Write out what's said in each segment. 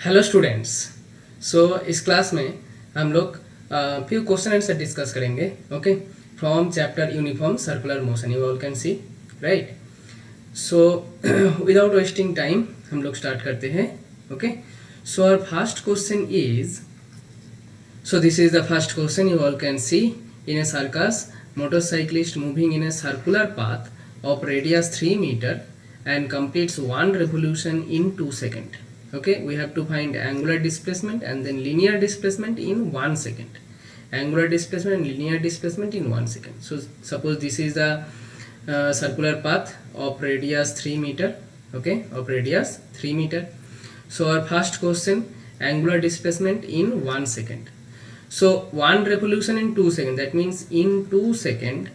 Hello students. इस class में हम लोग फ्यू क्वेश्चन आंसर डिस्कस करेंगे। Okay, from chapter uniform circular motion you all can see, right. So without wasting time हम लोग start करते हैं। Okay, so our first question is, so this is the first question you all can see. In a circus, motorcyclist moving in a circular path of radius 3 meter and completes one revolution in 2 seconds. Okay, we have to find angular displacement and then linear displacement in 1 second. Angular displacement and linear displacement in 1 second. So suppose this is the circular path of radius 3 meter. Okay, of radius 3 meter. So our first question, angular displacement in 1 second. So one revolution in 2 seconds, that means in 2 second,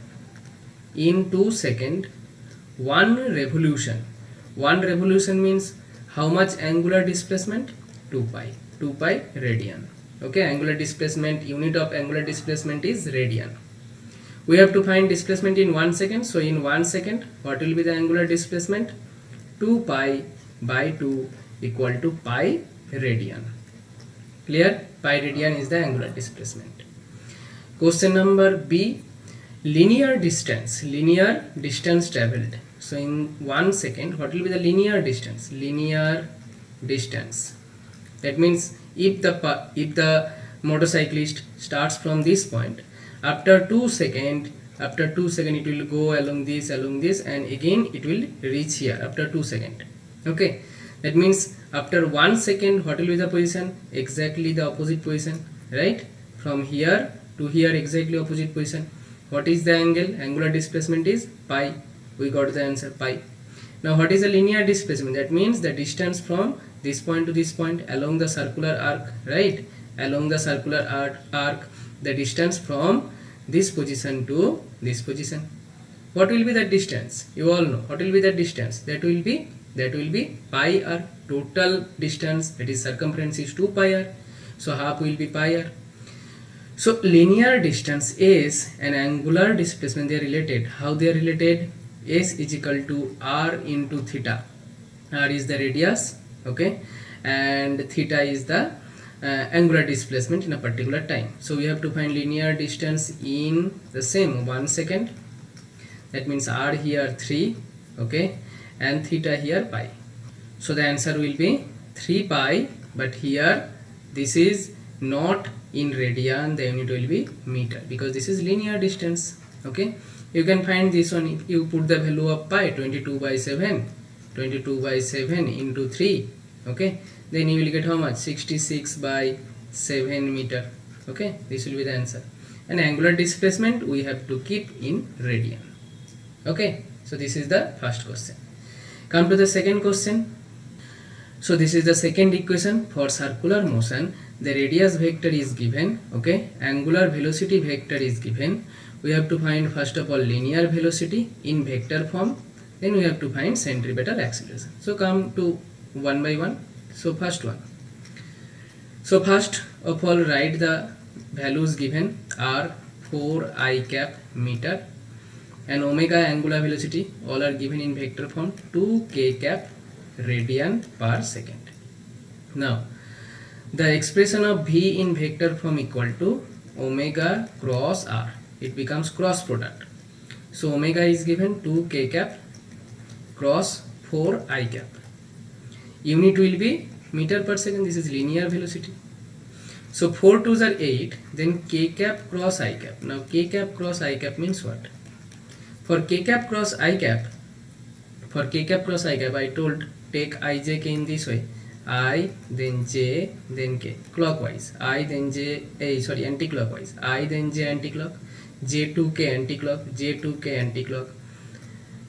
one revolution means how much angular displacement? 2 pi radian. Okay, angular displacement, unit of angular displacement is radian. We have to find displacement in 1 second. So in 1 second, what will be the angular displacement? 2 pi by 2 equal to pi radian. Clear? Pi radian is the angular displacement. Question number B, linear distance traveled. So in 1 second, what will be the linear distance? That means if the motorcyclist starts from this point, after 2 seconds it will go along this, and again it will reach here after 2 seconds. Okay, that means after 1 second, what will be the position? Exactly the opposite position, right? From here to here, exactly opposite position. What is the angle? Angular displacement is pi. We got the answer, pi. Now what is the linear displacement? That means the distance from this point to this point along the circular arc, right? Along the circular arc, the distance from this position to this position. What will be the distance? You all know what will be the distance. That will be pi r. Total distance, that is circumference, is 2 pi r. So half will be pi r. So linear distance is an angular displacement. They are related. How they are related? S is equal to r into theta. R is the radius, okay, and theta is the angular displacement in a particular time. So we have to find linear distance in the same 1 second. That means r here 3, okay, and theta here pi. So the answer will be 3 pi, but here this is not in radian, the unit will be meter, because this is linear distance. Okay, you can find this one. If you put the value of pi, 22 by 7 into 3, okay, then you will get how much? 66 by 7 meter. Okay, this will be the answer. And angular displacement we have to keep in radian. Okay, so this is the first question. Come to the second question. So this is the second equation for circular motion. The radius vector is given, okay, angular velocity vector is given. We have to find first of all linear velocity in vector form, then we have to find centripetal acceleration. So come to one by one. So first one. So first of all write the values given. R 4 I cap meter and omega angular velocity, all are given in vector form, 2 k cap radian per second. Now the expression of V in vector form equal to omega cross r. It becomes cross product. So omega is given 2 k cap cross 4 I cap. Unit will be meter per second. This is linear velocity. So 4 2s are 8. Then k cap cross I cap. Now k cap cross I cap means what? For k cap cross I cap, I told take ijk in this way, I then j then k, clockwise, I then j, anti-clockwise, I then j anti-clock, j to k anti-clock, j to k anti-clock,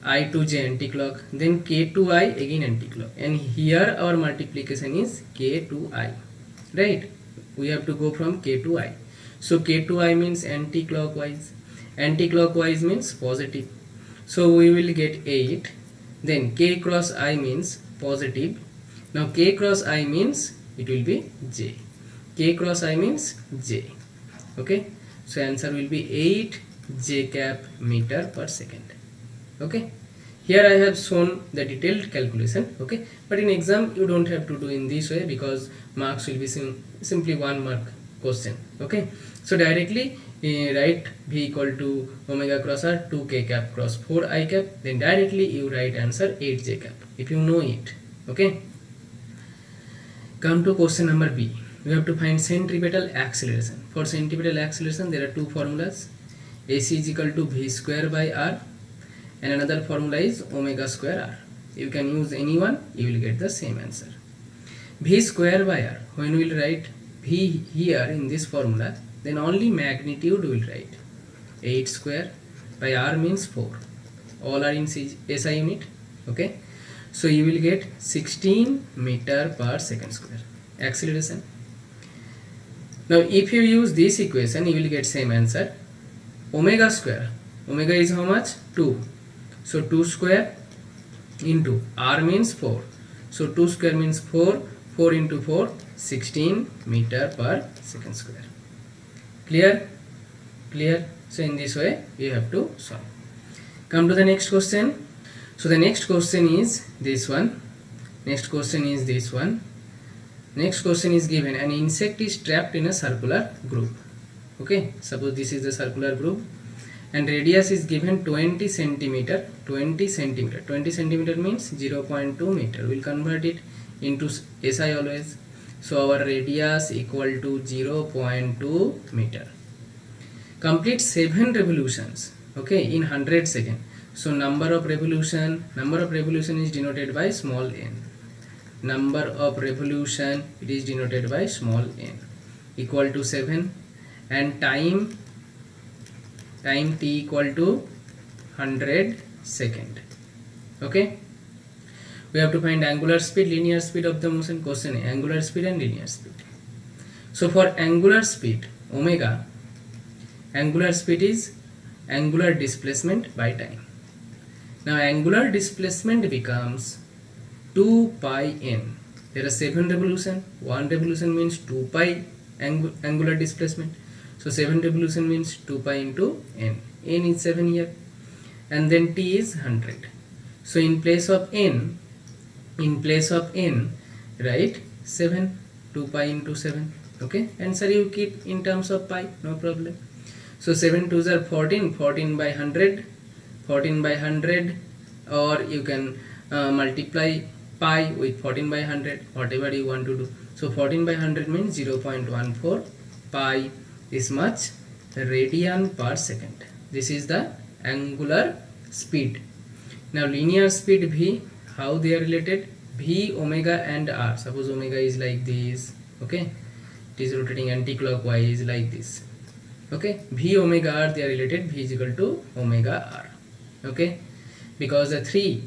I to j anti-clock, then k to I again anti-clock, and here our multiplication is k to I, right? We have to go from k to I. So k to I means anti-clockwise means positive. So we will get 8. Then k cross I means positive. Now k cross I means it will be j. K cross I means j. Okay, so answer will be 8 j cap meter per second. Okay, Here I have shown the detailed calculation, okay, but in exam you don't have to do in this way because marks will be simply 1 mark question, okay. So directly write V equal to omega cross r 2k cap cross 4 I cap, then directly you write answer 8j cap if you know it, okay. Come to question number B. We have to find centripetal acceleration. For centripetal acceleration there are two formulas, AC is equal to V square by r, and another formula is omega square r. You can use any one, you will get the same answer. V square by r, when we will write V here in this formula, then only magnitude we will write. 8 square by r means 4. All are in SI unit, okay. So you will get 16 meter per second square acceleration. Now if you use this equation, you will get same answer. Omega square, omega is how much? 2. So 2 square into r means 4. So 2 square means 4. 4 into 4, 16 meter per second square. Clear? Clear? So in this way you have to solve. Come to the next question. So the next question is this one. Next question is this one. Next question is given an insect is trapped in a circular groove. Okay, suppose this is the circular groove and radius is given 20 centimeter. 20 centimeter. 20 centimeter means 0.2 meter. We'll convert it into SI always. So our radius equal to 0.2 meter. Complete 7 revolutions, okay, in 100 seconds. So number of revolution is denoted by small n. Number of revolution, it is denoted by small n, equal to 7, and time t equal to 100 second. Okay, we have to find angular speed, linear speed of the motion. Question A, angular speed and linear speed. So for angular speed, omega, angular speed is angular displacement by time. Now angular displacement becomes 2 pi n. There are 7 revolution. 1 revolution means 2 pi angular displacement. So 7 revolution means 2 pi into n. N is 7 here. And then t is 100. So in place of n, write 7. 2 pi into 7. Okay. Answer you keep in terms of pi. No problem. So 7 2s are 14. 14 by 100. 14 by 100, or you can multiply pi with 14 by 100, whatever you want to do. So 14 by 100 means 0.14 pi is much radian per second. This is the angular speed. Now linear speed V, how they are related? V, omega and r. Suppose omega is like this, okay, it is rotating anti-clockwise like this, okay. V, omega, r, they are related. V is equal to omega r. Okay, because the three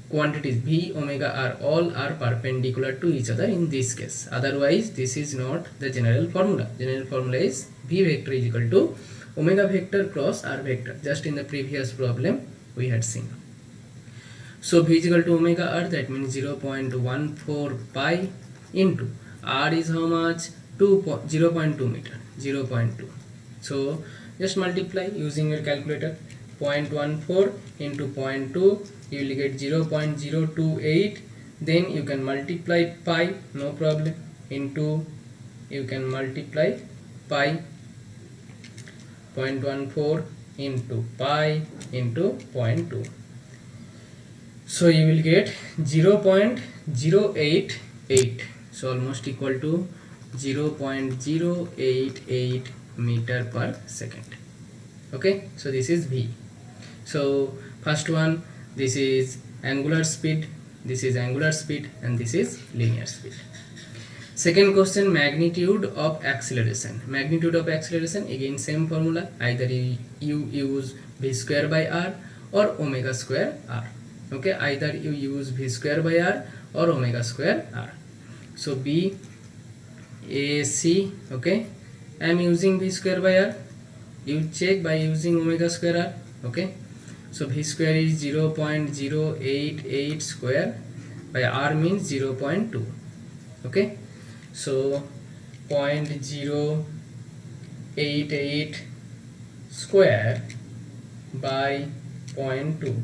quantities V, omega, r all are perpendicular to each other in this case. Otherwise this is not the general formula. General formula is V vector is equal to omega vector cross r vector. Just in the previous problem we had seen. So V is equal to omega r, that means 0.14 pi into r is how much? 0.2 meter. 0.2. So just multiply using your calculator. 0.14 into 0.2, you will get 0.028. Then you can multiply pi, no problem, into, you can multiply pi, 0.14 into pi into 0.2. So you will get 0.088. So almost equal to 0.088 meter per second. Okay, so this is V. So first one, this is angular speed, this is angular speed, and this is linear speed. Second question, magnitude of acceleration. Magnitude of acceleration, again same formula, either you use V square by r or omega square r. Okay, either you use V square by r or omega square r. So B A C, okay, I am using V square by r. You check by using omega square r. Okay, so V square is 0.088 square by r means 0.2. Okay, so 0.088 square by 0.2.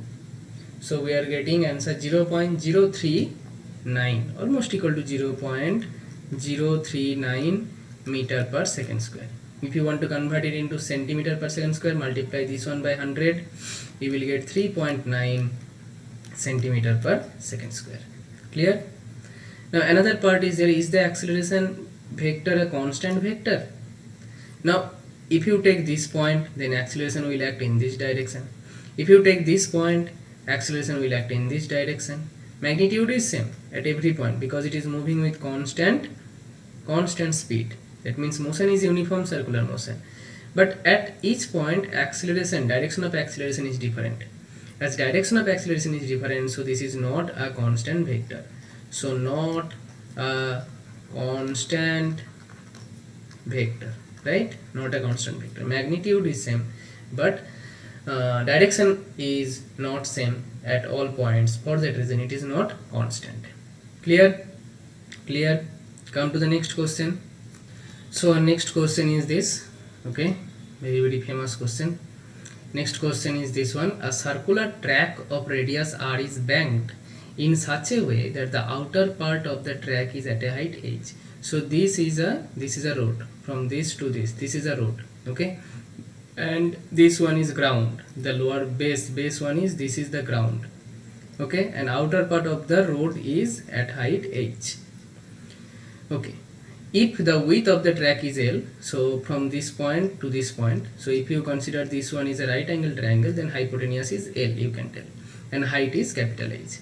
So we are getting answer 0.039, almost equal to 0.039 meter per second square. If you want to convert it into centimeter per second square, multiply this one by 100, you will get 3.9 centimeter per second square. Clear? Now another part is there, is the acceleration vector a constant vector? Now if you take this point, then acceleration will act in this direction. If you take this point, acceleration will act in this direction. Magnitude is same at every point because it is moving with constant speed. That means motion is uniform circular motion. But at each point, acceleration, direction of acceleration is different. As direction of acceleration is different, so this is not a constant vector. So not a constant vector, right? Not a constant vector. Magnitude is same, but direction is not same at all points. For that reason, it is not constant. Clear? Clear? Come to the next question. So our next question is this. Okay, very famous question. Next question is this one. A circular track of radius r is banked in such a way that the outer part of the track is at a height h. So this is a road. From this to this is a road. Okay, and this one is ground. The lower base one is, this is the ground. Okay, and outer part of the road is at height h. Okay, if the width of the track is L, so from this point to this point, so if you consider this one is a right angle triangle, then hypotenuse is L, you can tell, and height is capital H.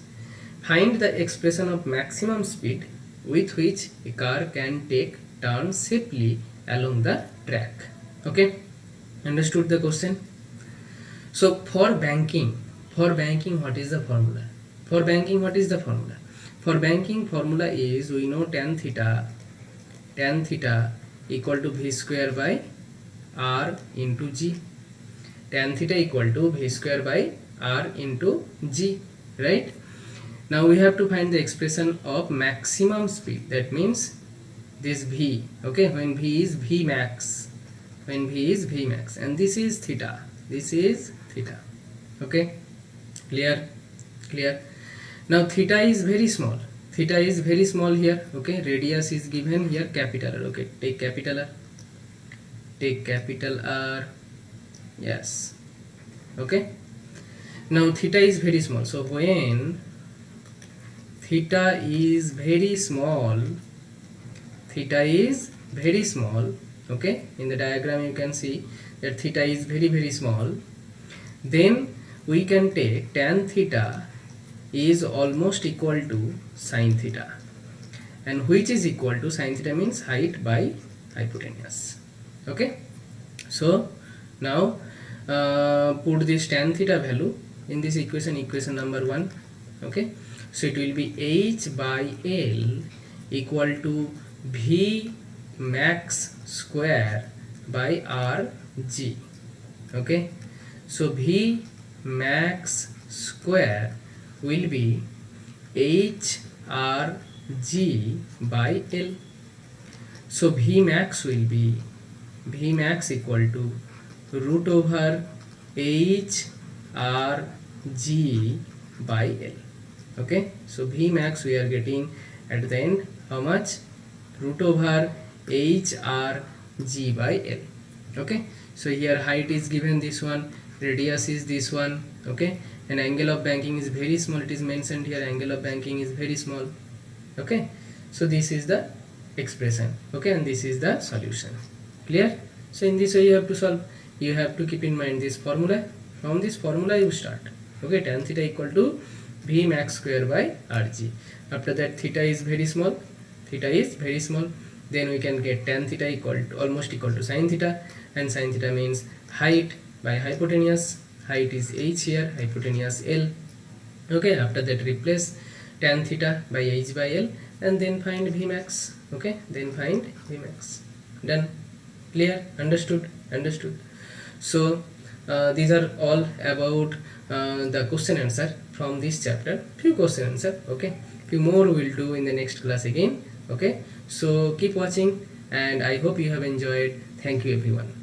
Find the expression of maximum speed with which a car can take turns safely along the track. Okay, understood the question? So for banking, what is the formula? For banking, what is the formula? For banking, formula is, we know tan theta equal to v square by r into g. Tan theta equal to v square by r into g, right? Now we have to find the expression of maximum speed. That means this v, okay, when v is v max, and this is theta, okay, clear? Now theta is very small here. Okay, radius is given here capital R. Okay, take capital R, yes. Okay, now theta is very small, so when theta is very small, okay, in the diagram you can see that theta is very small, then we can take tan theta is almost equal to sin theta, and which is equal to sin theta means height by hypotenuse. Okay, so now put this tan theta value in this equation number 1. Okay, so it will be h by L equal to v max square by rg. Okay, so v max square will be h r g by L. So v max will be equal to root over h r g by L. Okay, so v max we are getting at the end how much? Root over h r g by L. Okay, so here height is given this one, radius is this one. Okay, and angle of banking is very small, it is mentioned here, angle of banking is very small. Okay, so this is the expression. Okay, and this is the solution. Clear? So in this way you have to solve. You have to keep in mind this formula. From this formula you start. Okay, tan theta equal to v max square by rg. After that theta is very small, then we can get tan theta almost equal to sin theta, and sin theta means height by hypotenuse. Height is h here, hypotenuse L. Okay, after that replace tan theta by h by L, and then find v max. Okay, then find v max. Done. Clear? Understood? So these are all about the question answer from this chapter. Few question answer. Okay, few more we'll do in the next class again. Okay, so keep watching, and I hope you have enjoyed. Thank you everyone.